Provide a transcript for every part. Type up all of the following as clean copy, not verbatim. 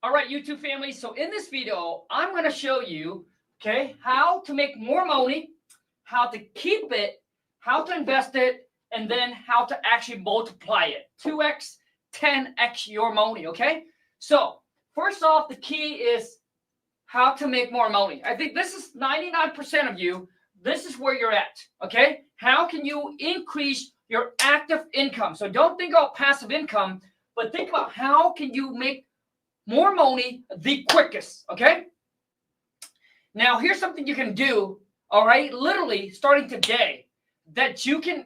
All right, YouTube family. So in this video, I'm going to show you, okay, how to make more money, how to keep it, how to invest it, and then how to actually multiply it. 2x, 10x your money, okay? So first off, the key is how to make more money. I think this is 99% of you. This is where you're at, okay? How can you increase your active income? So don't think about passive income, but think about how can you make more money the quickest, okay? Now, here's something you can do, all right, literally starting today, that you can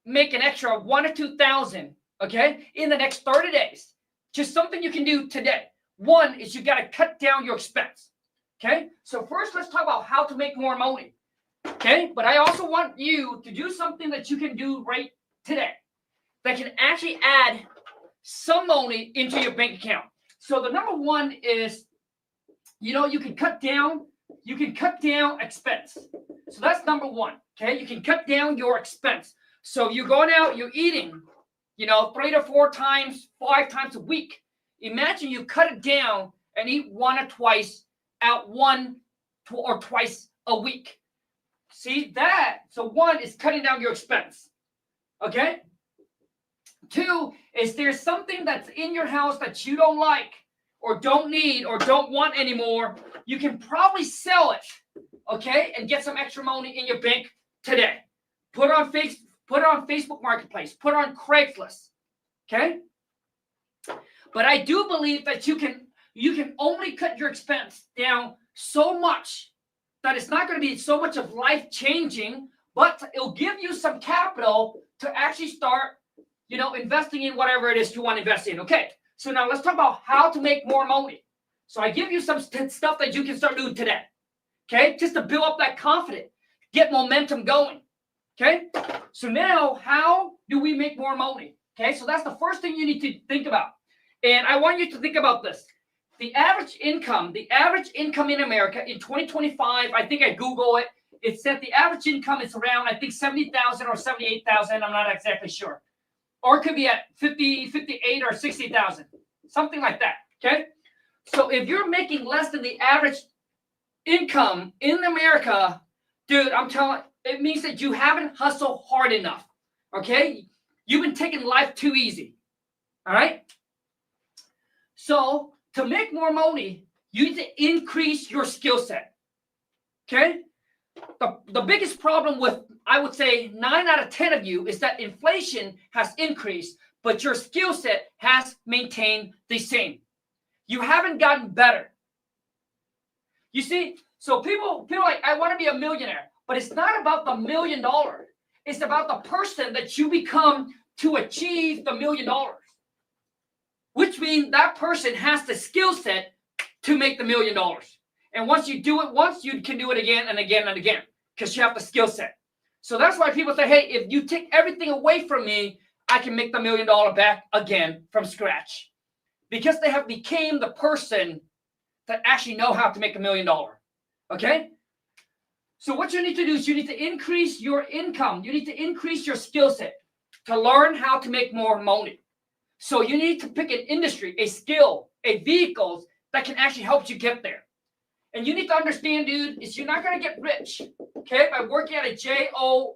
make an extra 1 to 2,000, okay, in the next 30 days. Just something you can do today. One is you got to cut down your expense, okay? So first, let's talk about how to make more money, okay? But I also want you to do something that you can do right today that can actually add some money into your bank account. So the number one is, you can cut down expense. So that's number one, okay? You can cut down your expense. So you're going out, you're eating, 3 to 4 times, 5 times a week. Imagine you cut it down and eat 1 or twice out 1 or twice a week. See that? So 1 is cutting down your expense, okay? 2 is there's something that's in your house that you don't like or don't need or don't want anymore. You can probably sell it, okay, and get some extra money in your bank today. Put it on Facebook Marketplace. Put it on Craigslist, okay? But I do believe that you can only cut your expense down so much that it's not going to be so much of life-changing, but it'll give you some capital to actually start investing in whatever it is you want to invest in. Okay, so now let's talk about how to make more money. So I give you some stuff that you can start doing today, okay, just to build up that confidence, get momentum going, okay? So now, how do we make more money? Okay, so that's the first thing you need to think about. And I want you to think about this. The average income in America in 2025, I think I Googled it, it said the average income is around, I think, 70,000 or 78,000, I'm not exactly sure. Or it could be at 50, 58 or 60,000, something like that, okay? So if you're making less than the average income in America, dude, I'm telling you, it means that you haven't hustled hard enough, okay? You've been taking life too easy, all right? So to make more money, you need to increase your skill set, okay? The biggest problem with, I would say, 9 out of 10 of you is that inflation has increased, but your skill set has maintained the same. You haven't gotten better. You see, so people are like, I want to be a millionaire, but it's not about the $1 million. It's about the person that you become to achieve the $1 million, which means that person has the skill set to make the $1 million. And once you do it once, you can do it again and again and again because you have the skill set. So that's why people say, hey, if you take everything away from me, I can make the $1 million back again from scratch. Because they have became the person that actually know how to make $1 million. Okay? So what you need to do is you need to increase your income. You need to increase your skill set to learn how to make more money. So you need to pick an industry, a skill, a vehicle that can actually help you get there. And you need to understand, dude, is you're not going to get rich, okay, by working at a job.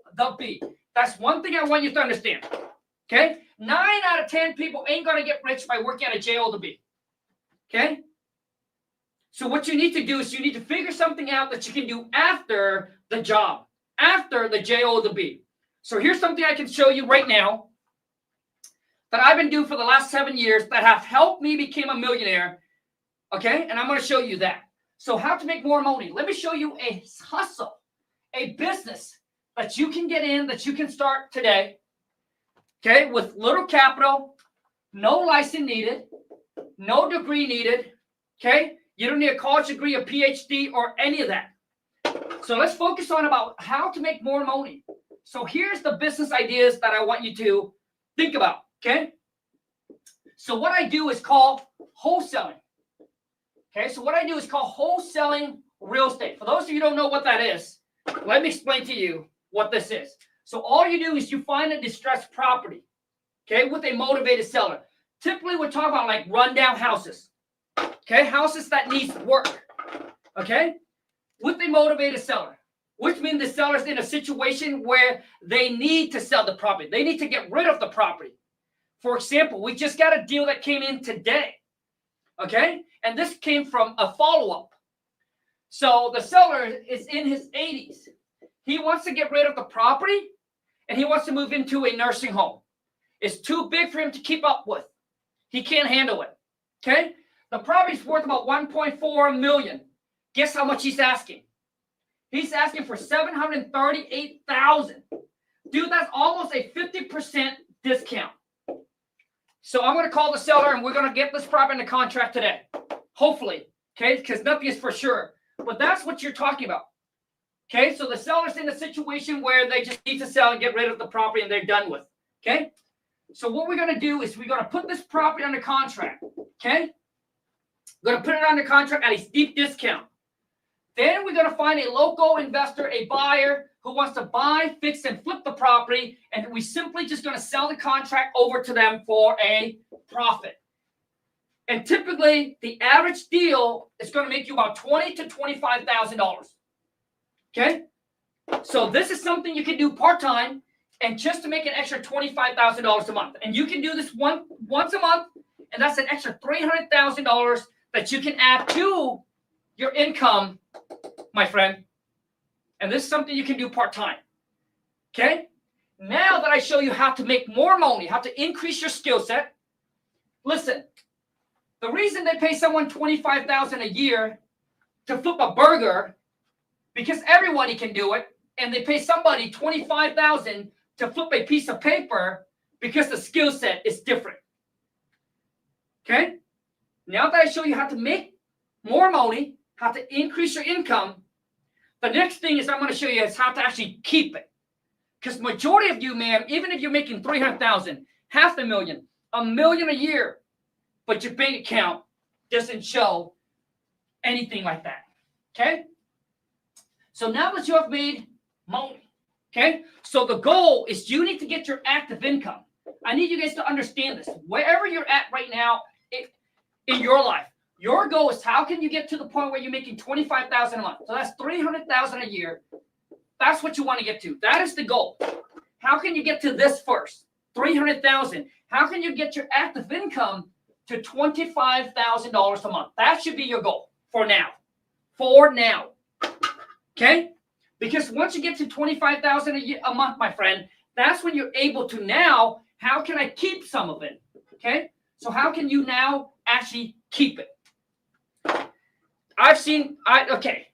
That's one thing I want you to understand, okay? 9 out of 10 people ain't going to get rich by working at a job, okay? So what you need to do is you need to figure something out that you can do after the job, after the job. So here's something I can show you right now that I've been doing for the last 7 years that have helped me become a millionaire, okay? And I'm going to show you that. So how to make more money. Let me show you a hustle, a business that you can get in, that you can start today, okay, with little capital, no license needed, no degree needed, okay? You don't need a college degree, a PhD, or any of that. So let's focus on about how to make more money. So here's the business ideas that I want you to think about, okay? So what I do is called wholesaling. Okay, so what I do is called wholesaling real estate. For those of you who don't know what that is, let me explain to you what this is. So all you do is you find a distressed property, okay, with a motivated seller. Typically, we're talking about like rundown houses, Okay, houses that needs work. Okay, with a motivated seller, which means the seller's in a situation where they need to sell the property. They need to get rid of the property. For example, we just got a deal that came in today. Okay, and this came from a follow-up. So the seller is in his 80s. He wants to get rid of the property and he wants to move into a nursing home. It's too big for him to keep up with. He can't handle it. Okay? The property's worth about $1.4 million. Guess how much he's asking? He's asking for $738,000. Dude, that's almost a 50% discount. So I'm going to call the seller and we're going to get this property in the contract today. Hopefully. Okay? Because nothing is for sure. But that's what you're talking about. Okay, so the seller's in a situation where they just need to sell and get rid of the property and they're done with. Okay, so what we're going to do is we're going to put this property under contract. Okay, we're going to put it under contract at a steep discount. Then we're going to find a local investor, a buyer who wants to buy, fix, and flip the property. And we simply just going to sell the contract over to them for a profit. And typically, the average deal is going to make you about $20,000 to $25,000. Okay? So this is something you can do part-time and just to make an extra $25,000 a month. And you can do this once a month, and that's an extra $300,000 that you can add to your income, my friend. And this is something you can do part-time. Okay? Now that I show you how to make more money, how to increase your skill set, listen. The reason they pay someone $25,000 a year to flip a burger, because everybody can do it, and they pay somebody $25,000 to flip a piece of paper because the skill set is different. Okay? Now that I show you how to make more money, how to increase your income, the next thing is I'm going to show you is how to actually keep it. Because majority of you, man, even if you're making $300,000, $500,000, $1 million a year, but your bank account doesn't show anything like that. Okay? So now that you have made money, okay? So the goal is you need to get your active income. I need you guys to understand this. Wherever you're at right now in your life, your goal is how can you get to the point where you're making $25,000 a month? So that's $300,000 a year. That's what you want to get to. That is the goal. How can you get to this first? $300,000. How can you get your active income to $25,000 a month? That should be your goal for now. For now. Okay? Because once you get to $25,000 a month, my friend, that's when you're able to now, how can I keep some of it? Okay? So how can you now actually keep it? Okay.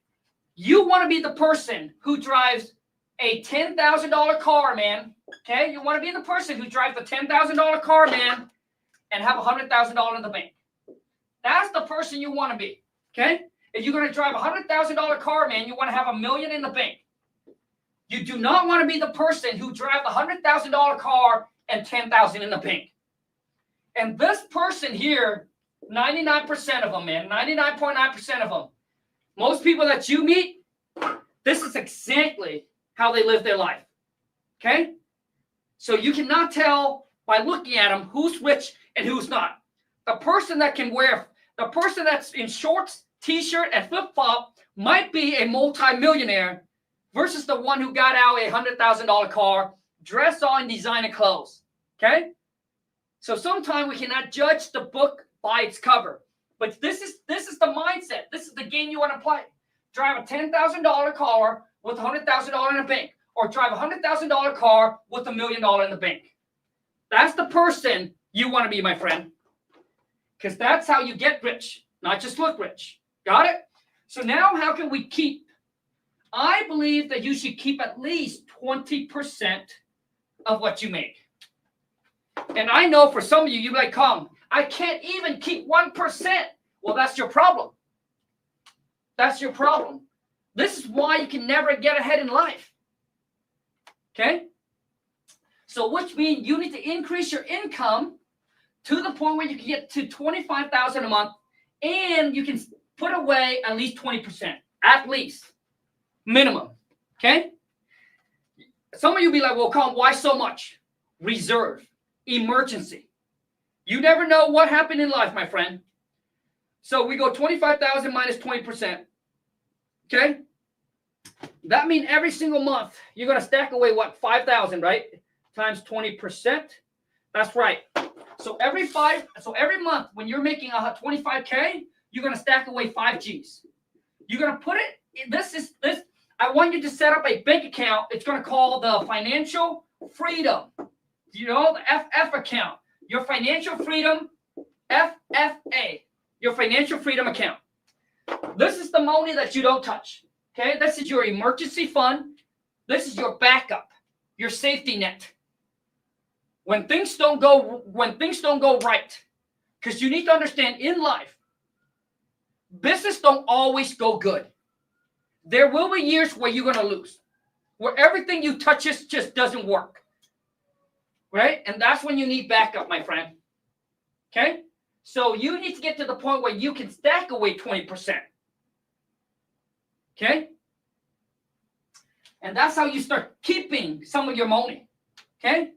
You want to be the person who drives a $10,000 car, man. Okay? You want to be the person who drives a $10,000 car, man, and have $100,000 in the bank. That's the person you want to be. Okay? If you're going to drive a $100,000 car, man, you want to have $1 million in the bank. You do not want to be the person who drives a $100,000 car and $10,000 in the bank. And this person here, 99% of them, man, 99.9% of them, most people that you meet, this is exactly how they live their life. Okay? So you cannot tell by looking at them who's rich and who's not. The person that can wear, the person that's in shorts, t-shirt, and flip-flop might be a multi-millionaire versus the one who got out a $100,000 car, dressed all in designer clothes. Okay? So sometimes we cannot judge the book by its cover. But this is the mindset. This is the game you want to play. Drive a $10,000 car with $100,000 in the bank, or drive a $100,000 car with $1 million in the bank. That's the person you want to be, my friend. Because that's how you get rich, not just look rich. Got it? So now how can we keep? I believe that you should keep at least 20% of what you make. And I know for some of you, you're like, Khang, I can't even keep 1%. Well, that's your problem. That's your problem. This is why you can never get ahead in life. Okay? So which means you need to increase your income to the point where you can get to $25,000 a month, and you can put away at least 20%. At least. Minimum. Okay? Some of you be like, well, Khang, why so much? Reserve. Emergency. You never know what happened in life, my friend. So we go 25,000 minus 20%. Okay? That means every single month you're going to stack away what? 5,000, right? Times 20%. That's right. So every month when you're making 25K, you're going to stack away 5 G's. You're going to put it, this. I want you to set up a bank account. It's going to call the financial freedom. You know, the FF account. Your financial freedom, FFA. Your financial freedom account. This is the money that you don't touch. Okay, this is your emergency fund. This is your backup, your safety net. When things don't go right, because you need to understand in life, business don't always go good. There will be years where you're going to lose, where everything you touch just doesn't work, right? And that's when you need backup, my friend. Okay, so you need to get to the point where you can stack away 20%. Okay? And that's how you start keeping some of your money. Okay?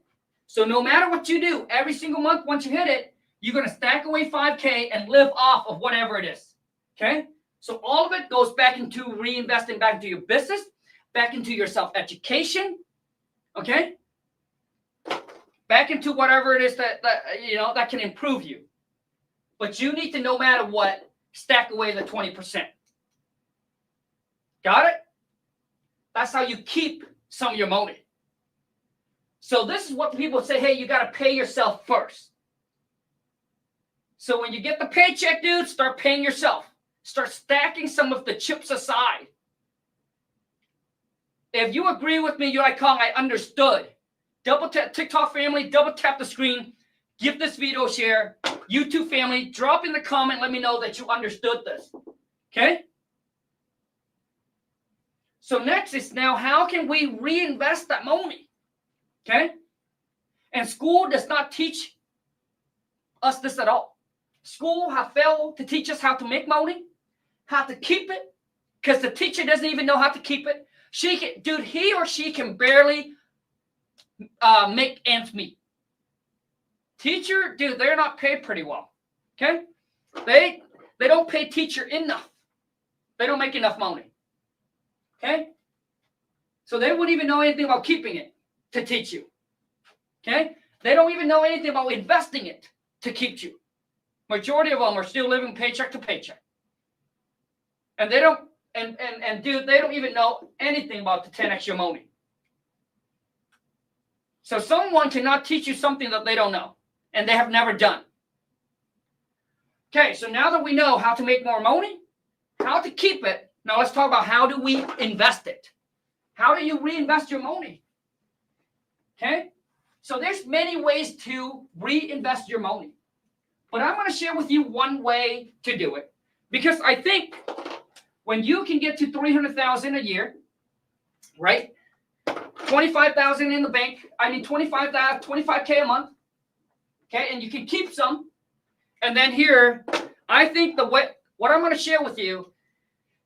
So no matter what you do, every single month, once you hit it, you're going to stack away 5K and live off of whatever it is. Okay? So all of it goes back into reinvesting back into your business, back into your self-education. Okay? Back into whatever it is that can improve you. But you need to, no matter what, stack away the 20%. Got it? That's how you keep some of your money. So this is what people say, hey, you got to pay yourself first. So when you get the paycheck, dude, start paying yourself. Start stacking some of the chips aside. If you agree with me, you're like, Khang, I understood. Double tap, TikTok family, double tap the screen. Give this video a share. YouTube family, drop in the comment. Let me know that you understood this. Okay? So next is now, how can we reinvest that money? Okay? And school does not teach us this at all. School have failed to teach us how to make money, how to keep it, because the teacher doesn't even know how to keep it. He or she can barely make ends meet. Teacher, dude, they're not paid pretty well. Okay? They don't pay teacher enough. They don't make enough money. Okay? So they wouldn't even know anything about keeping it to teach you. Okay? They don't even know anything about investing it to keep you. Majority of them are still living paycheck to paycheck. And they don't, dude, they don't even know anything about the 10x your money. So someone cannot teach you something that they don't know and they have never done. Okay, so now that we know how to make more money, how to keep it, now let's talk about how do we invest it. How do you reinvest your money? Okay, so there's many ways to reinvest your money. But I'm going to share with you one way to do it. Because I think when you can get to $300,000 a year, right? $25,000 in the bank. I mean, $25K a month. Okay, and you can keep some. And then here, I think what I'm going to share with you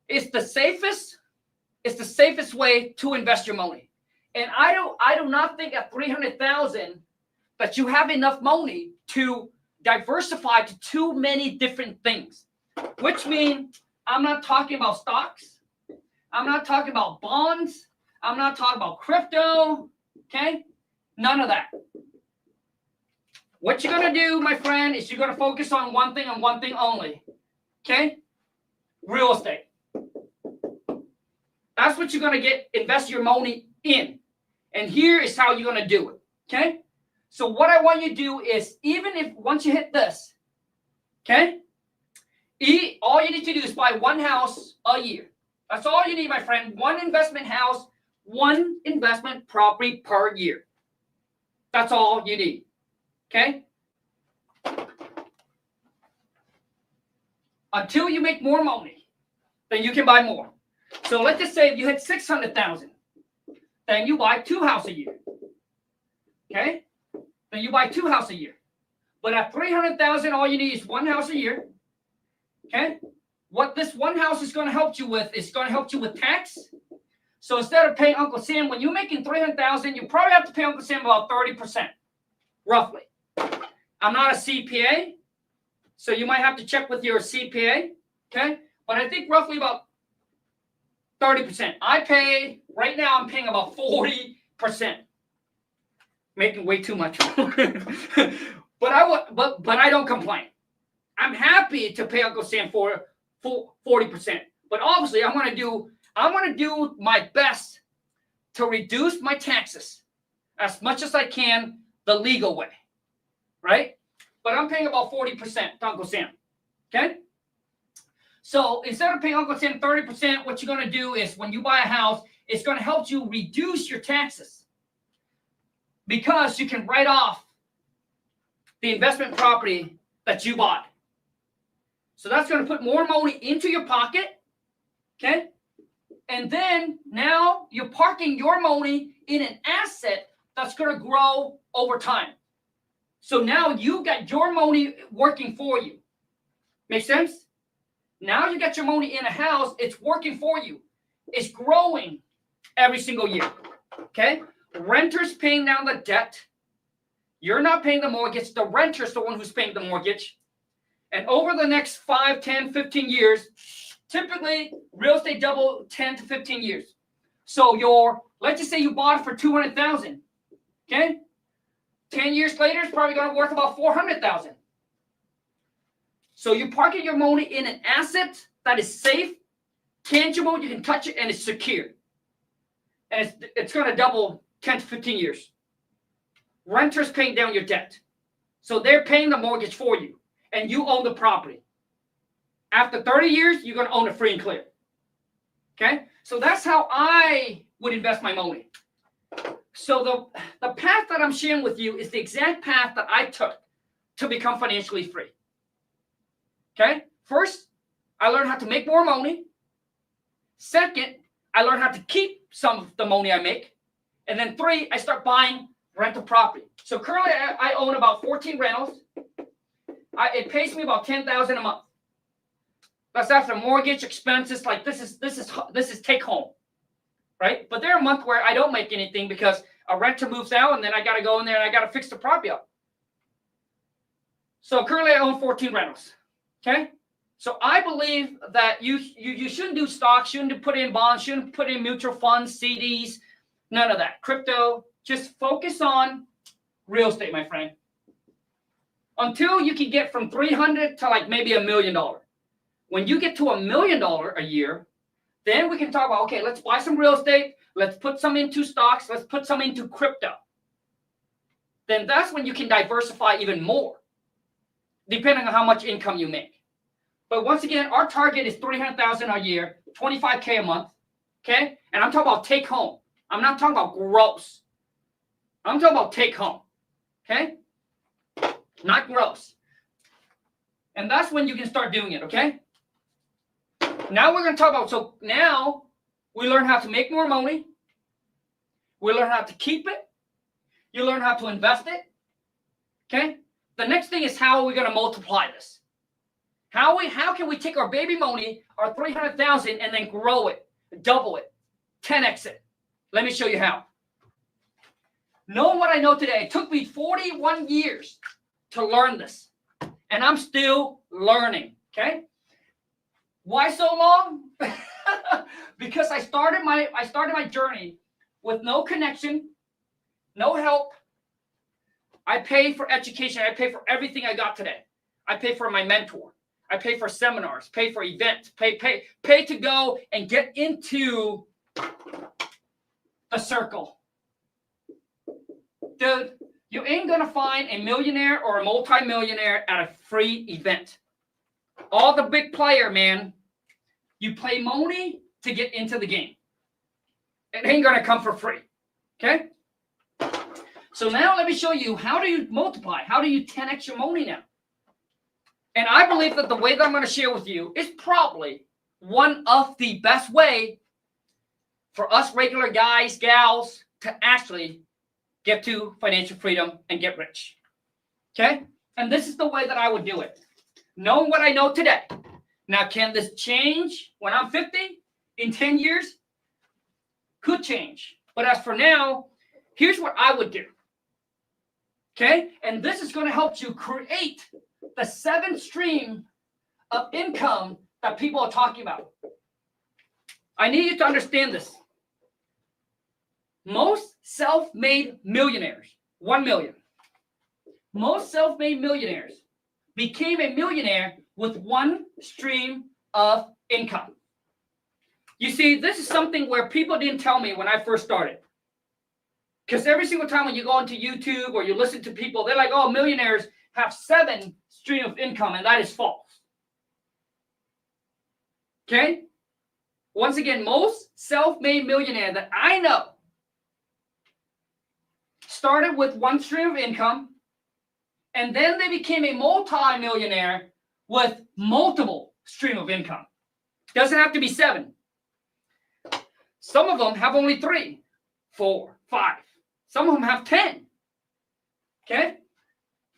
is the safest way to invest your money. And I do not think at $300,000 that you have enough money to diversify to too many different things. Which means I'm not talking about stocks. I'm not talking about bonds. I'm not talking about crypto. Okay? None of that. What you're going to do, my friend, is you're going to focus on one thing and one thing only. Okay? Real estate. That's what you're going to invest your money in. And here is how you're going to do it. Okay? So what I want you to do is, even if once you hit this, okay? All you need to do is buy one house a year. That's all you need, my friend. One investment house, one investment property per year. That's all you need. Okay? Until you make more money, then you can buy more. So let's just say if you hit $600,000, then you buy 2 houses a year. Okay? Then you buy 2 houses a year. But at $300,000, all you need is 1 house a year. Okay? What this 1 house is going to help you with is going to help you with tax. So instead of paying Uncle Sam, when you're making $300,000, you probably have to pay Uncle Sam about 30%, roughly. I'm not a CPA, So you might have to check with your CPA, okay? But I think roughly about 30%. Right now I'm paying about 40%. Making way too much. But I don't complain. I'm happy to pay Uncle Sam for 40%. But obviously I'm gonna do my best to reduce my taxes as much as I can the legal way. Right? But I'm paying about 40% to Uncle Sam. Okay? So instead of paying Uncle Sam 30%, what you're going to do is when you buy a house, it's going to help you reduce your taxes because you can write off the investment property that you bought. So that's going to put more money into your pocket. Okay? And then now you're parking your money in an asset that's going to grow over time. So now you got your money working for you. Make sense? Now you got your money in a house. It's working for you. It's growing every single year. Okay? The renter's paying down the debt. You're not paying the mortgage. The renter's the one who's paying the mortgage. And over the next 5, 10, 15 years, typically real estate double 10 to 15 years. So let's just say you bought it for $200,000. Okay? 10 years later, it's probably going to be worth about $400,000. So you're parking your money in an asset that is safe, tangible, you can touch it, and it's secure. And it's going to double 10 to 15 years. Renters paying down your debt. So they're paying the mortgage for you, and you own the property. After 30 years, you're going to own it free and clear. Okay? So that's how I would invest my money. So the path that I'm sharing with you is the exact path that I took to become financially free. Okay? First, I learned how to make more money. Second, I learned how to keep some of the money I make. And then 3, I start buying rental property. So currently, I own about 14 rentals. It pays me about $10,000 a month. That's after mortgage expenses. Like this is take home. Right? But there are months where I don't make anything because a renter moves out and then I got to go in there and I got to fix the property up. So currently I own 14 rentals. Okay? So I believe that you shouldn't do stocks, shouldn't put in bonds, shouldn't put in mutual funds, CDs, none of that. Crypto, just focus on real estate, my friend. Until you can get from 300 to like maybe $1 million. When you get to $1 million a year, then we can talk about, okay, let's buy some real estate. Let's put some into stocks. Let's put some into crypto. Then that's when you can diversify even more, depending on how much income you make. But once again, our target is $300,000 a year, $25K a month. Okay? And I'm talking about take home. I'm not talking about gross. I'm talking about take home. Okay? Not gross. And that's when you can start doing it. Okay? Now we're going to talk about, so now we learn how to make more money. We learn how to keep it. You learn how to invest it. Okay? The next thing is how are we going to multiply this? How can we take our baby money, our $300,000, and then grow it, double it, 10x it? Let me show you how. Knowing what I know today, it took me 41 years to learn this. And I'm still learning. Okay? Why so long? Because I started my journey with no connection, no help. I pay for education. I pay for everything I got today. I pay for my mentor. I pay for seminars, pay for events, pay to go and get into a circle. Dude, you ain't going to find a millionaire or a multimillionaire at a free event. All the big player, man, you pay money to get into the game. It ain't going to come for free. Okay? So now let me show you, how do you multiply? How do you 10x your money now? And I believe that the way that I'm going to share with you is probably one of the best way for us regular guys, gals, to actually get to financial freedom and get rich. Okay? And this is the way that I would do it. Knowing what I know today. Now, can this change when I'm 50? In 10 years? Could change. But as for now, here's what I would do. Okay? And this is going to help you create the 7 stream of income that people are talking about. I need you to understand this. Most self-made millionaires, 1 million. Most self-made millionaires became a millionaire with 1 stream of income. You see, this is something where people didn't tell me when I first started. Because every single time when you go into YouTube or you listen to people, they're like, oh, millionaires have 7 stream of income, and that is false. Okay? Once again, most self-made millionaires that I know started with 1 stream of income, and then they became a multi-millionaire with multiple stream of income. Doesn't have to be 7. Some of them have only 3, 4, 5. Some of them have 10. Okay?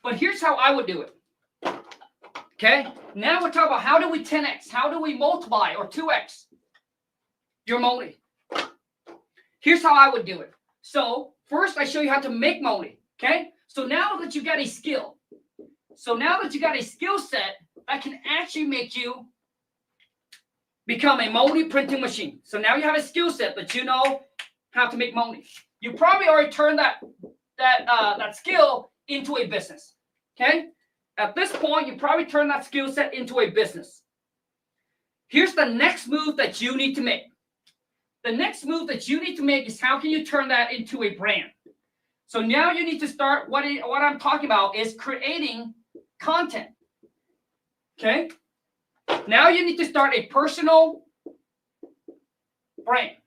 But here's how I would do it. Okay? Now we're talking about how do we 10x? How do we multiply or 2x your money? Here's how I would do it. So first I show you how to make money. Okay? So now that you got a skill, set that can actually make you become a money printing machine. So now you have a skill set that you know how to make money. You probably already turned that skill into a business. Okay? At this point, you probably turned that skill set into a business. Here's the next move that you need to make. The next move that you need to make is how can you turn that into a brand? So now you need to start, what I'm talking about is creating content. Okay? Now you need to start a personal brand.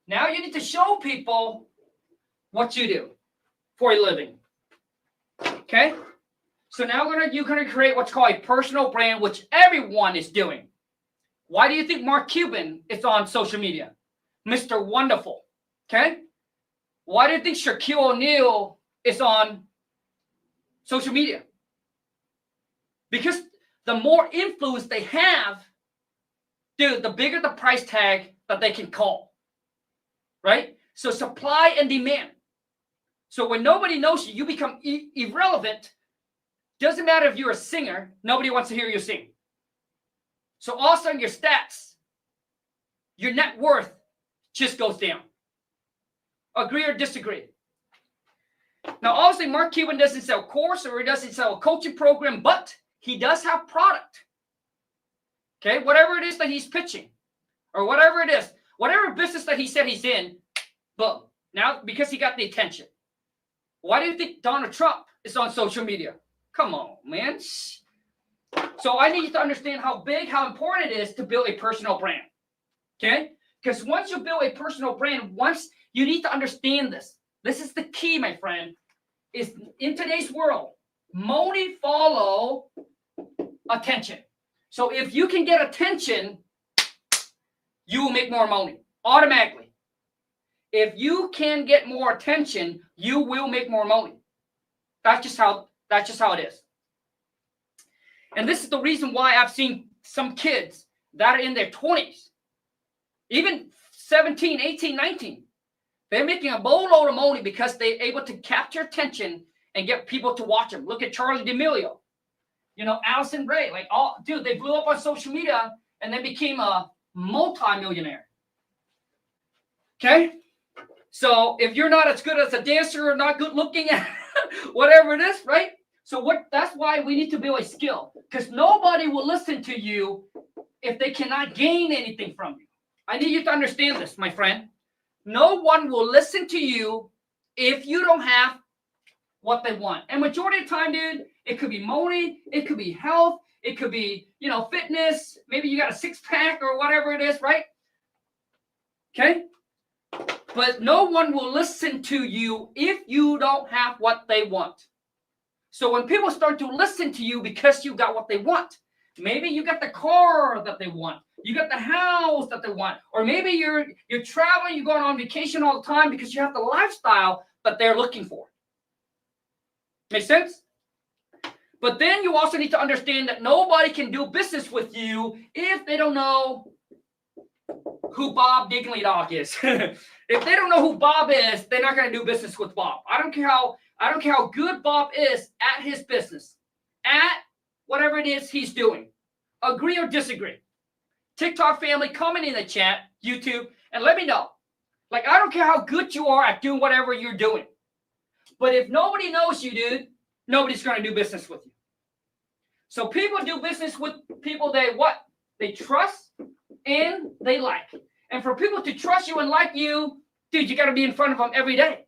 Now you need to show people what you do for a living. Okay? So now you're going to create what's called a personal brand, which everyone is doing. Why do you think Mark Cuban is on social media? Mr. Wonderful. Okay? Why do you think Shaquille O'Neal is on social media? Because the more influence they have, dude, the bigger the price tag that they can call. Right? So supply and demand. So when nobody knows you, you become irrelevant. Doesn't matter if you're a singer, nobody wants to hear you sing. So all of a sudden your stats, your net worth just goes down. Agree or disagree? Now obviously Mark Cuban doesn't sell a course or he doesn't sell a coaching program, but he does have product. Okay, whatever it is that he's pitching or whatever it is, whatever business that he said he's in, boom. Now because he got the attention. Why do you think Donald Trump is on social media? Come on, man. So I need you to understand how big, how important it is to build a personal brand. Okay? Because once you build a personal brand, you need to understand this. This is the key, my friend, is in today's world, money follow attention. So if you can get attention, you will make more money automatically. If you can get more attention, you will make more money. That's just how it is. And this is the reason why I've seen some kids that are in their 20s, even 17, 18, 19. They're making a boatload of money because they're able to capture attention and get people to watch them. Look at Charlie D'Amelio, Allison Ray. Dude, they blew up on social media and then became a multi-millionaire. Okay? So if you're not as good as a dancer or not good looking at whatever it is, right? So that's why we need to build a skill, because nobody will listen to you if they cannot gain anything from you. I need you to understand this, my friend. No one will listen to you if you don't have what they want. And majority of the time, dude, it could be money, it could be health, it could be, fitness. Maybe you got a 6-pack or whatever it is, right? Okay? But no one will listen to you if you don't have what they want. So when people start to listen to you because you got what they want, maybe you got the car that they want, you got the house that they want, or maybe you're traveling, you're going on vacation all the time because you have the lifestyle that they're looking for. Make sense? But then you also need to understand that nobody can do business with you if they don't know who Bob Diggly Dog is. If they don't know who Bob is, they're not going to do business with Bob. I don't care how good Bob is at his business. At whatever it is he's doing. Agree or disagree. TikTok family, comment in the chat, YouTube, and let me know. Like, I don't care how good you are at doing whatever you're doing. But if nobody knows you, dude, nobody's going to do business with you. So people do business with people they trust and they like. And for people to trust you and like you, dude, you got to be in front of them every day.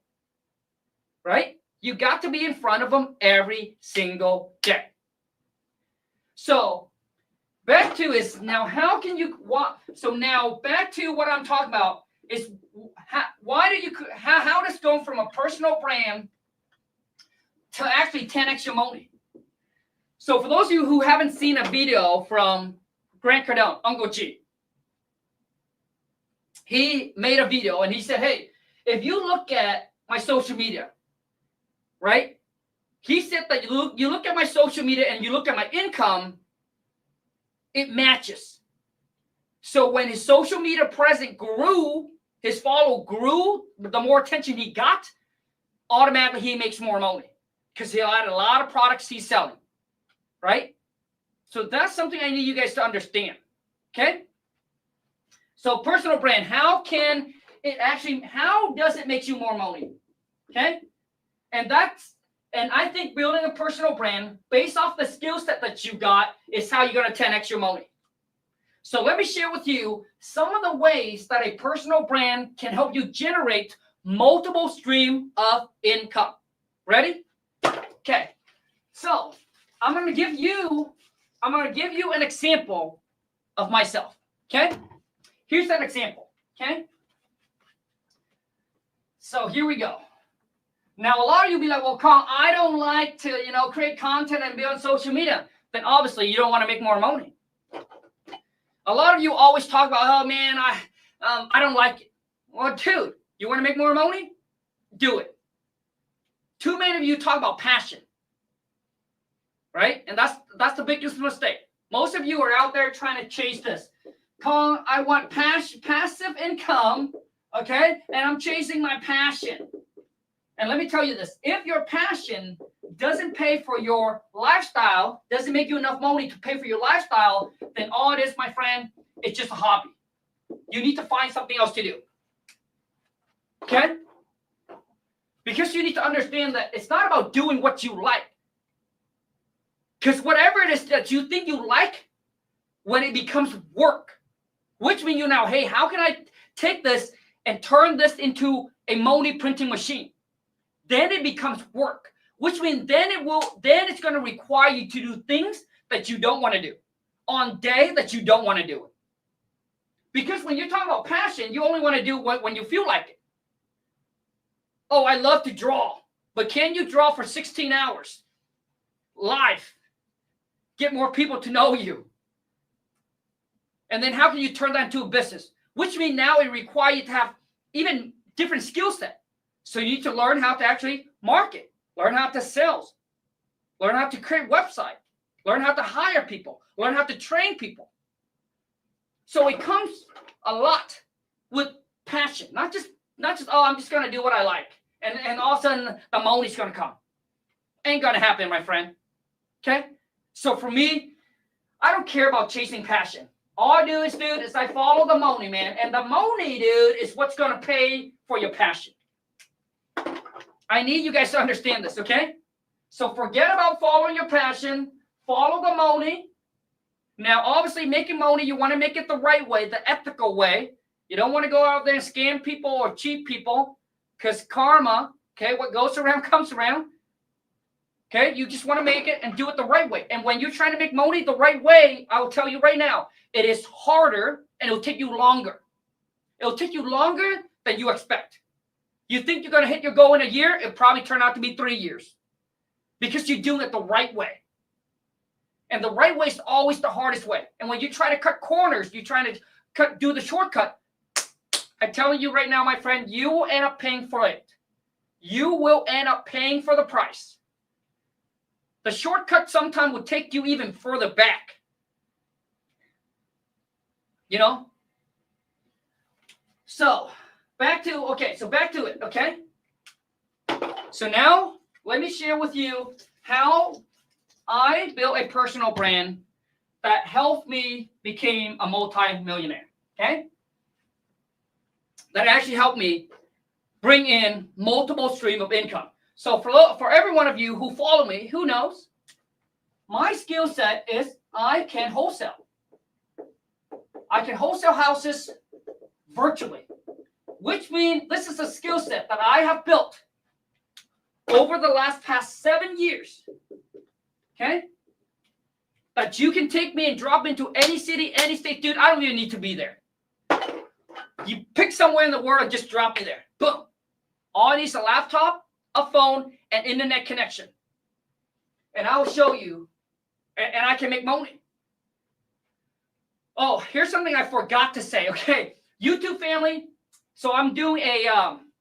Right? You got to be in front of them every single day. So back to is now how can you so now back to what I'm talking about is how does going from a personal brand to actually 10x your money. So for those of you who haven't seen a video from Grant Cardone, Uncle G, he made a video and he said, hey, if you look at my social media, right? He said that you look at my social media and you look at my income, it matches. So when his social media presence grew, his follow grew, the more attention he got, automatically he makes more money because he had a lot of products he's selling, right? So that's something I need you guys to understand, okay? So personal brand, how does it make you more money, okay? And I think building a personal brand based off the skill set that you got is how you're going to 10x your money. So let me share with you some of the ways that a personal brand can help you generate multiple streams of income. Ready? Okay. So I'm going to give you an example of myself. Okay. Here's an example. Okay. So here we go. Now, a lot of you will be like, well, Khang, I don't like to, create content and be on social media. Then obviously you don't want to make more money. A lot of you always talk about, oh man, I don't like it. Well, dude, you want to make more money? Do it. Too many of you talk about passion, right? And that's the biggest mistake. Most of you are out there trying to chase this. Khang, I want passive income, okay? And I'm chasing my passion. And let me tell you this, if your passion doesn't pay for your lifestyle, doesn't make you enough money to pay for your lifestyle, then all it is, my friend, it's just a hobby. You need to find something else to do. Okay? Because you need to understand that it's not about doing what you like. Because whatever it is that you think you like, when it becomes work, which means you now, hey, how can I take this and turn this into a money printing machine? Then it becomes work, which means then it's going to require you to do things that you don't want to do on day that you don't want to do it. Because when you're talking about passion, you only want to do when you feel like it. Oh, I love to draw, but can you draw for 16 hours live? Get more people to know you. And then how can you turn that into a business? Which means now it requires you to have even different skill set. So you need to learn how to actually market, learn how to sell, learn how to create website, learn how to hire people, learn how to train people. So it comes a lot with passion, not just oh, I'm just gonna do what I like, and all of a sudden the money's gonna come. Ain't gonna happen, my friend. Okay? So for me, I don't care about chasing passion. All I do is, dude, is I follow the money, man, and the money, dude, is what's gonna pay for your passion. I need you guys to understand this, okay? So forget about following your passion. Follow the money. Now, obviously, making money, you want to make it the right way, the ethical way. You don't want to go out there and scam people or cheat people because karma, okay, what goes around comes around. Okay, you just want to make it and do it the right way. And when you're trying to make money the right way, I will tell you right now, it is harder and it'll take you longer. It'll take you longer than you expect. You think you're going to hit your goal in a year, it'll probably turn out to be 3 years because you're doing it the right way. And the right way is always the hardest way. And when you try to cut corners, you're trying to do the shortcut. I'm telling you right now, my friend, you will end up paying for it. You will end up paying for the price. The shortcut sometimes will take you even further back. So back to it, okay? So now let me share with you how I built a personal brand that helped me become a multi-millionaire, okay? That actually helped me bring in multiple stream of income. So for every one of you who follow me, who knows, my skill set is I can wholesale. I can wholesale houses virtually, which means this is a skill set that I have built over the past 7 years, okay? That you can take me and drop me into any city, any state. Dude, I don't even need to be there. You pick somewhere in the world and just drop me there. Boom. All I need is a laptop, a phone, and internet connection. And I will show you, and I can make money. Oh, here's something I forgot to say, okay? YouTube family, so I'm doing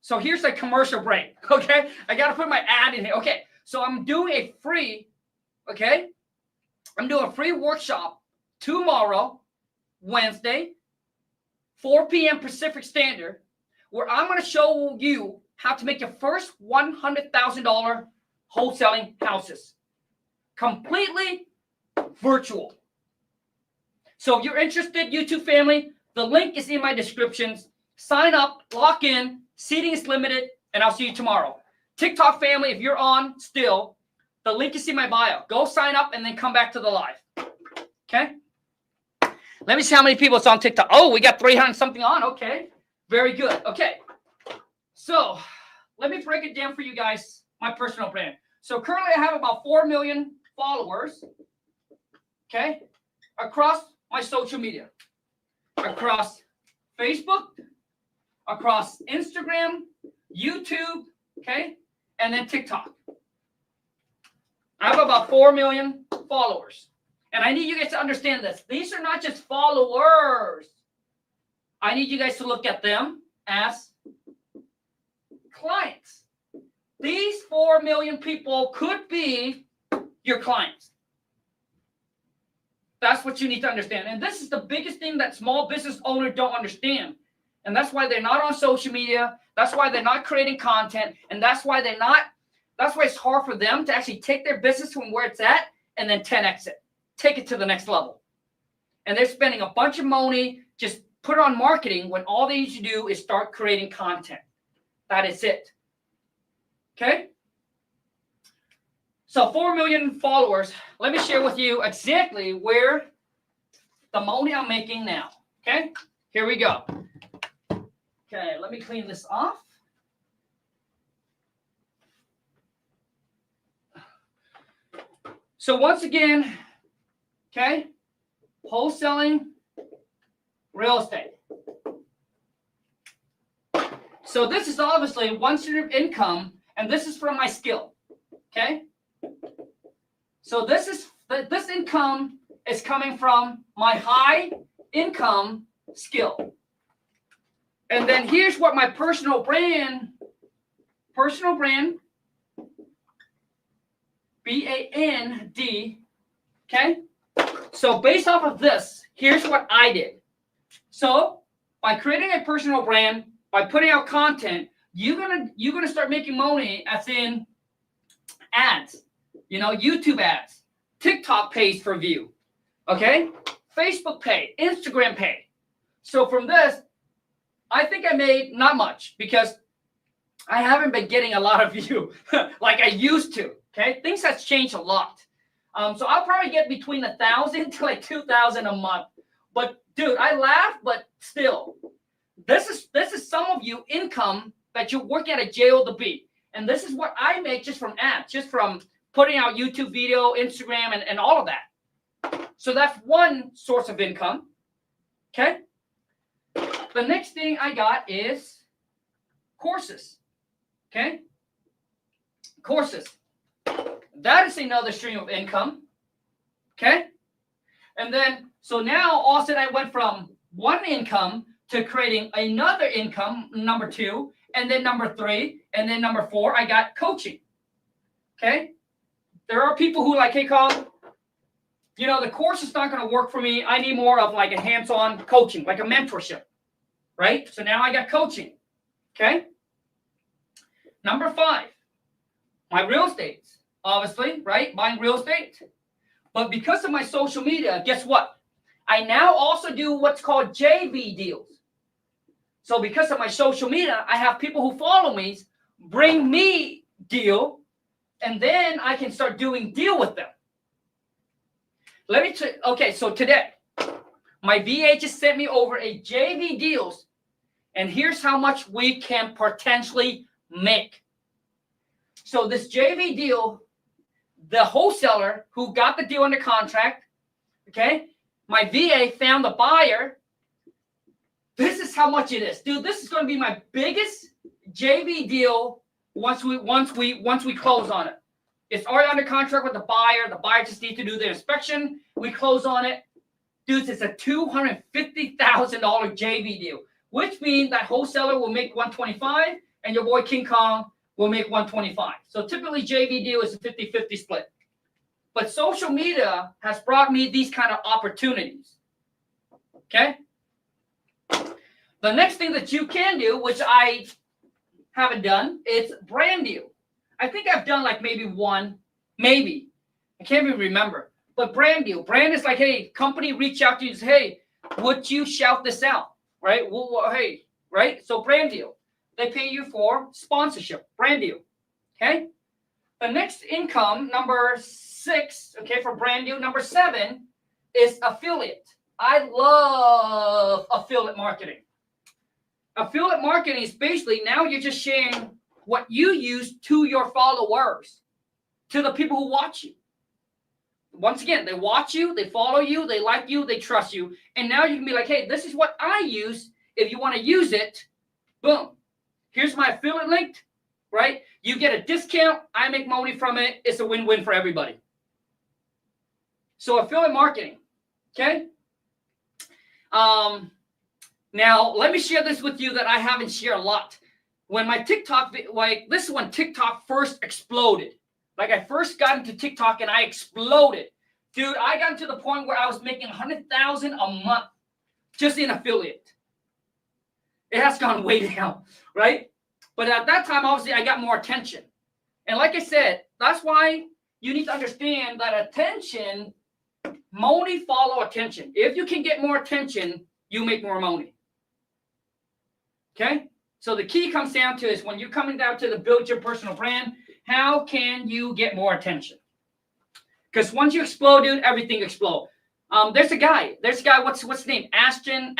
so here's a commercial break, okay? I got to put my ad in here. Okay, so I'm doing a free, okay? I'm doing a free workshop tomorrow, Wednesday, 4 p.m. Pacific Standard, where I'm going to show you how to make your first $100,000 wholesaling houses. Completely virtual. So if you're interested, YouTube family, the link is in my descriptions. Sign up, lock in, seating is limited, and I'll see you tomorrow. TikTok family, if you're on still, the link is in my bio. Go sign up and then come back to the live. Okay? Let me see how many people it's on TikTok. Oh, we got 300 something on. Okay. Very good. Okay. So let me break it down for you guys, my personal brand. So currently I have about 4 million followers, okay, across my social media, across Facebook, across Instagram, YouTube, okay, and then TikTok. I have about 4 million followers. And I need you guys to understand this. These are not just followers. I need you guys to look at them as clients. These 4 million people could be your clients. That's what you need to understand. And this is the biggest thing that small business owners don't understand. And that's why they're not on social media. That's why they're not creating content. And that's why it's hard for them to actually take their business from where it's at and then 10x it. Take it to the next level. And they're spending a bunch of money just put on marketing when all they need to do is start creating content. That is it. Okay? So 4 million followers. Let me share with you exactly where the money I'm making now. Okay? Here we go. Okay, let me clean this off. So once again, okay, wholesaling real estate. So this is obviously one stream of income, and this is from my skill. Okay. So this income is coming from my high income skill. And then here's what my personal brand, B-A-N-D, okay? So based off of this, here's what I did. So by creating a personal brand, by putting out content, you're gonna start making money as in ads, YouTube ads, TikTok pays per view, okay? Facebook pay, Instagram pay. So from this, I think I made not much because I haven't been getting a lot of view like I used to. Okay, things has changed a lot. So I'll probably get between 1,000 to like 2,000 a month. But dude, I laugh, but still, this is some of you income that you work at a job, and this is what I make just from ads, just from putting out YouTube video, Instagram, and all of that. So that's one source of income. Okay. The next thing I got is courses. Okay? Courses. That is another stream of income. Okay? And then, so now all of a sudden I went from one income to creating another income, number 2, and then number 3, and then number 4, I got coaching. Okay? There are people who like, hey, Khang, the course is not going to work for me. I need more of like a hands-on coaching, like a mentorship. Right? So now I got coaching. Okay? Number 5, my real estate. Obviously, right? Buying real estate. But because of my social media, guess what? I now also do what's called JV deals. So because of my social media, I have people who follow me bring me deal, and then I can start doing deal with them. Okay, so today, my VA just sent me over a JV deals, and here's how much we can potentially make. So this JV deal, the wholesaler who got the deal under contract, okay, my VA found the buyer. This is how much it is, dude. This is going to be my biggest JV deal once we close on it. It's already under contract with the buyer. The buyer just needs to do the inspection. We close on it. Dudes, it's a $250,000 JV deal, which means that wholesaler will make $125 and your boy King Khang will make $125. So typically JV deal is a 50-50 split. But social media has brought me these kind of opportunities. Okay? The next thing that you can do, which I haven't done, is brand deal. I think I've done like maybe one, maybe. I can't even remember. But brand deal. Brand is like, hey, company reach out to you and say, hey, would you shout this out? Right? Well, hey, right? So brand deal. They pay you for sponsorship. Brand deal. Okay? The next income, number 6, okay, for brand deal. Number 7 is affiliate. I love affiliate marketing. Affiliate marketing is basically now you're just sharing what you use to your followers, to the people who watch you. Once again, they watch you, they follow you, they like you, they trust you. And now you can be like, hey, this is what I use. If you want to use it, boom. Here's my affiliate link, right? You get a discount. I make money from it. It's a win-win for everybody. So affiliate marketing, okay? Now, let me share this with you that I haven't shared a lot. When my TikTok, like this is when TikTok first exploded. Like I first got into TikTok and I exploded. Dude, I got to the point where I was making $100,000 a month just in affiliate. It has gone way down, right? But at that time, obviously, I got more attention. And like I said, that's why you need to understand that attention, money follow attention. If you can get more attention, you make more money. Okay? So the key comes down to is when you're coming down to the build your personal brand, how can you get more attention? Because once you explode, dude, everything explodes. There's a guy, what's his name? Ashton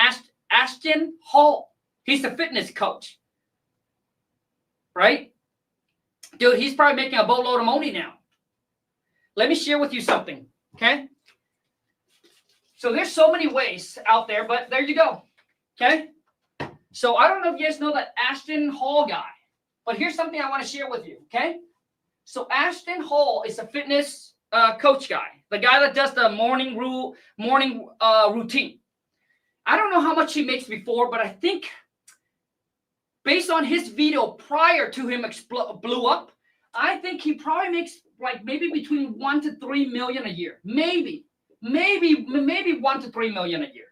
Hall. He's a fitness coach. Right? Dude, he's probably making a boatload of money now. Let me share with you something. Okay? So there's so many ways out there, but there you go. Okay? So I don't know if you guys know that Ashton Hall guy, but here's something I want to share with you. Okay? So Ashton Hall is a fitness coach guy, the guy that does the morning routine. I don't know how much he makes before, but I think based on his video prior to him blew up, I think he probably makes like maybe between 1 to 3 million a year. Maybe 1 to 3 million a year.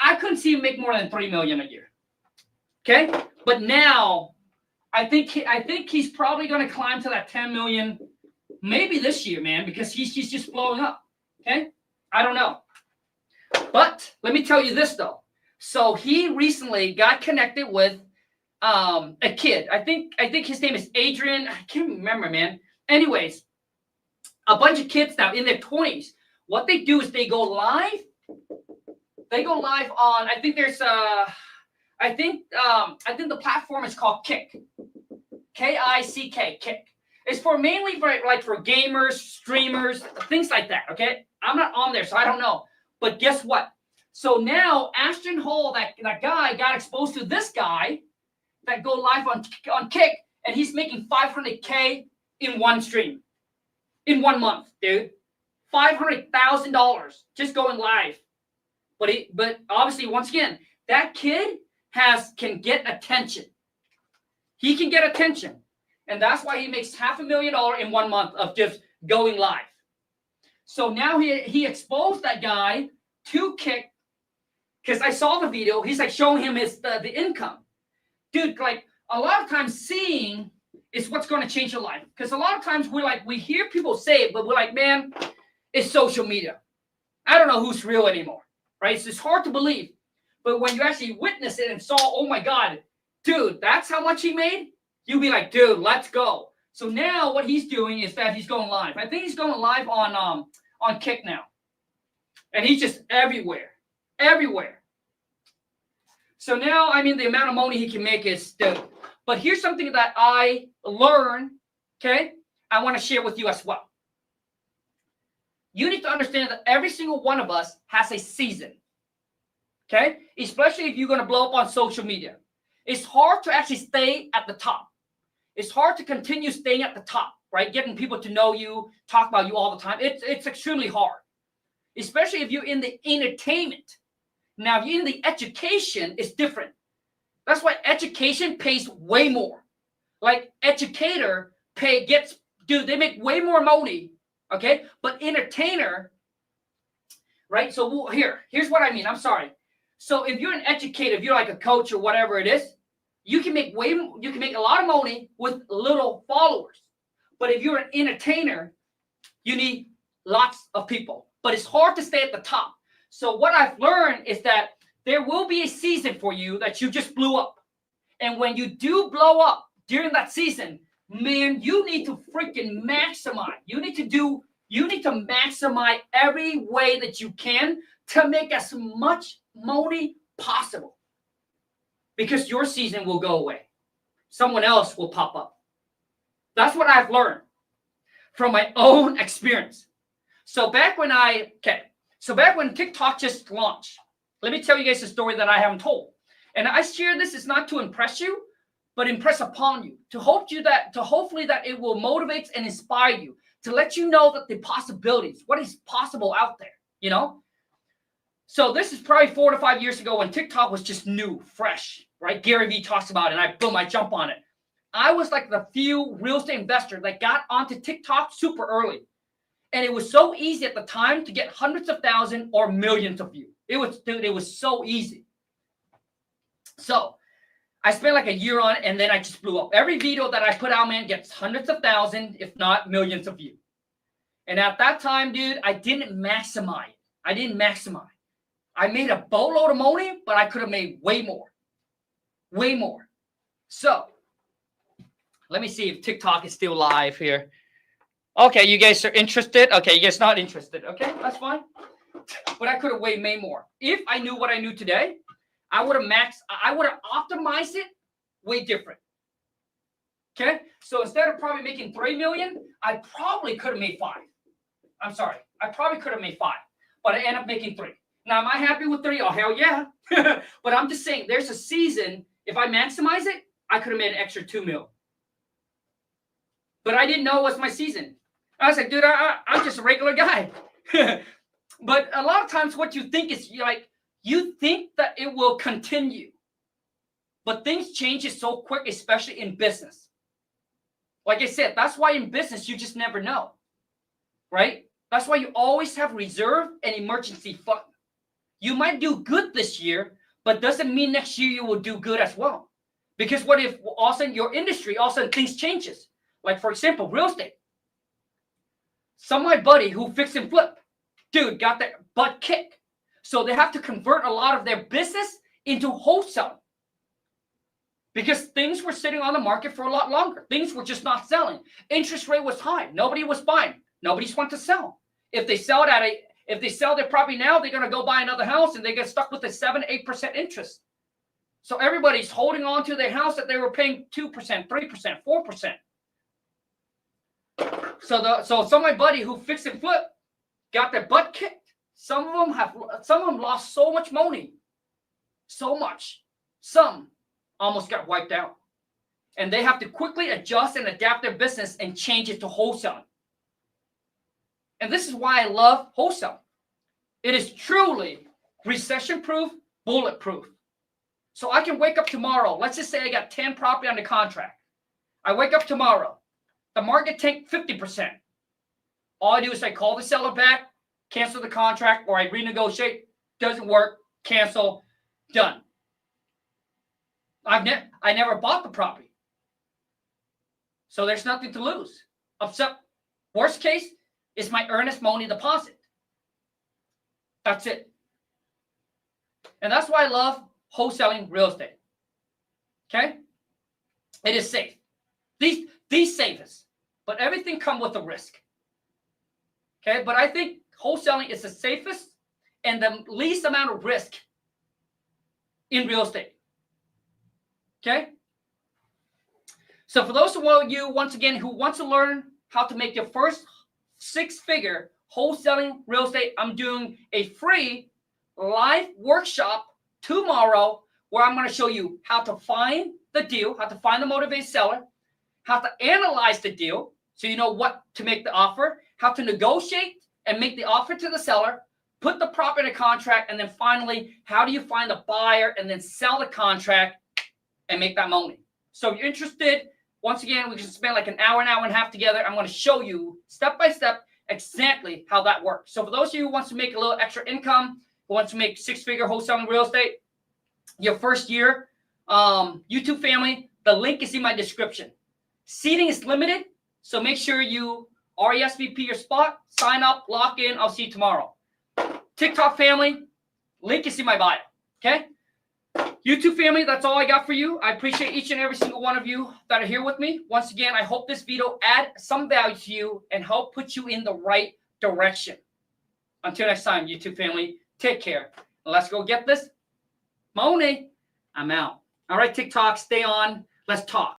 I couldn't see him make more than 3 million a year. Okay, but now I think he's probably going to climb to that 10 million, maybe this year, man, because he's just blowing up. Okay, I don't know, but let me tell you this though. So he recently got connected with a kid. I think his name is Adrian. I can't remember, man. Anyways, a bunch of kids now in their 20s. What they do is they go live. They go live on. I think there's I think the platform is called Kick. K-I-C-K. Kick. It's for mainly for gamers, streamers, things like that. Okay, I'm not on there, so I don't know. But guess what? So now Ashton Hall, that guy, got exposed to this guy that go live on Kick, and he's making $500K in one stream, in 1 month, dude. $500,000 just going live. But obviously, once again, that kid can get attention. He can get attention, and that's why he makes $500,000 in 1 month of just going live. So now he exposed that guy to Kick. Because I saw the video, he's like showing him the income. Dude, like a lot of times seeing is what's going to change your life. Because a lot of times we hear people say it, but we're like, man, it's social media. I don't know who's real anymore, right? It's hard to believe. But when you actually witness it and saw, oh my God, dude, that's how much he made, you'll be like, dude, let's go. So now what he's doing is that he's going live. I think he's going live on Kick now. And he's just everywhere. So now, I mean, the amount of money he can make is dope. But here's something that I learned, okay? I want to share with you as well. You need to understand that every single one of us has a season, okay? Especially if you're going to blow up on social media. It's hard to actually stay at the top. It's hard to continue staying at the top, right? Getting people to know you, talk about you all the time. It's extremely hard, especially if you're in the entertainment. Now, if you're in the education, it's different. That's why education pays way more. Like educator they make way more money, okay? But entertainer, right? So here's what I mean. I'm sorry. So if you're an educator, if you're like a coach or whatever it is, you can make a lot of money with little followers. But if you're an entertainer, you need lots of people. But it's hard to stay at the top. So what I've learned is that there will be a season for you that you just blew up. And when you do blow up during that season, man, you need to freaking maximize. You need to maximize every way that you can to make as much money possible. Because your season will go away. Someone else will pop up. That's what I've learned from my own experience. So back when TikTok just launched, let me tell you guys a story that I haven't told. And I share this is not to impress you, but impress upon you, to hopefully that it will motivate and inspire you, to let you know that the possibilities, what is possible out there, you know? So this is probably 4 to 5 years ago when TikTok was just new, fresh, right? Gary Vee talks about it, and I jump on it. I was like the few real estate investors that got onto TikTok super early. And it was so easy at the time to get hundreds of thousands or millions of views. It was so easy. So I spent like a year on it, and then I just blew up. Every video that I put out, man, gets hundreds of thousands, if not millions of views. And at that time, dude, I didn't maximize. I made a boatload of money, but I could have made way more. So let me see if TikTok is still live here. Okay, you guys are interested. Okay, you guys not interested. Okay, that's fine. But I could have way more. If I knew what I knew today, I would have optimized it way different. Okay, so instead of probably making 3 million, I probably could have made 5. I'm sorry, I probably could have made 5, but I end up making 3. Now, am I happy with 3? Oh, hell yeah. But I'm just saying, there's a season, if I maximize it, I could have made an extra 2 mil. But I didn't know it was my season. I was like, dude, I'm just a regular guy. But a lot of times what you think is you think that it will continue. But things change so quick, especially in business. Like I said, that's why in business, you just never know. Right? That's why you always have reserve and emergency fund. You might do good this year, but doesn't mean next year you will do good as well. Because what if all of a sudden your industry, all of a sudden things changes? Like, for example, real estate. Some of my buddy who fix and flip, dude, got their butt kicked. So they have to convert a lot of their business into wholesale. Because things were sitting on the market for a lot longer. Things were just not selling. Interest rate was high. Nobody was buying. Nobody's want to sell. If they sell their property now, they're going to go buy another house and they get stuck with a 7-8% interest. So everybody's holding on to their house that they were paying 2%, 3%, 4%. So some of my buddy who fixed and flip got their butt kicked. Some of them lost so much money. So much. Some almost got wiped out. And they have to quickly adjust and adapt their business and change it to wholesaling. And this is why I love wholesale. It is truly recession-proof, bulletproof. So I can wake up tomorrow. Let's just say I got 10 property under contract. I wake up tomorrow. The market tanked 50%. All I do is I call the seller back, cancel the contract, or I renegotiate. Doesn't work, cancel, done. I never bought the property. So there's nothing to lose. Except worst case is my earnest money deposit. That's it. And that's why I love wholesaling real estate. Okay? It is safe. These safest, but everything comes with a risk. Okay? But I think wholesaling is the safest and the least amount of risk in real estate. Okay? So for those of you, once again, who want to learn how to make your first six-figure wholesaling real estate, I'm doing a free live workshop tomorrow where I'm going to show you how to find the deal, how to find the motivated seller, how to analyze the deal so you know what to make the offer, how to negotiate and make the offer to the seller, put the property in a contract, and then finally, how do you find a buyer and then sell the contract and make that money. So if you're interested, once again, we can spend like an hour and a half together. I'm going to show you step by step exactly how that works. So for those of you who wants to make a little extra income, who wants to make six-figure wholesaling real estate, your first year, YouTube family, the link is in my description. Seating is limited, so make sure you RSVP your spot, sign up, lock in. I'll see you tomorrow. TikTok family, link is in my bio, okay? YouTube family, that's all I got for you. I appreciate each and every single one of you that are here with me. Once again, I hope this video add some value to you and help put you in the right direction. Until next time, YouTube family, take care. Let's go get this money. I'm out. All right, TikTok, stay on. Let's talk.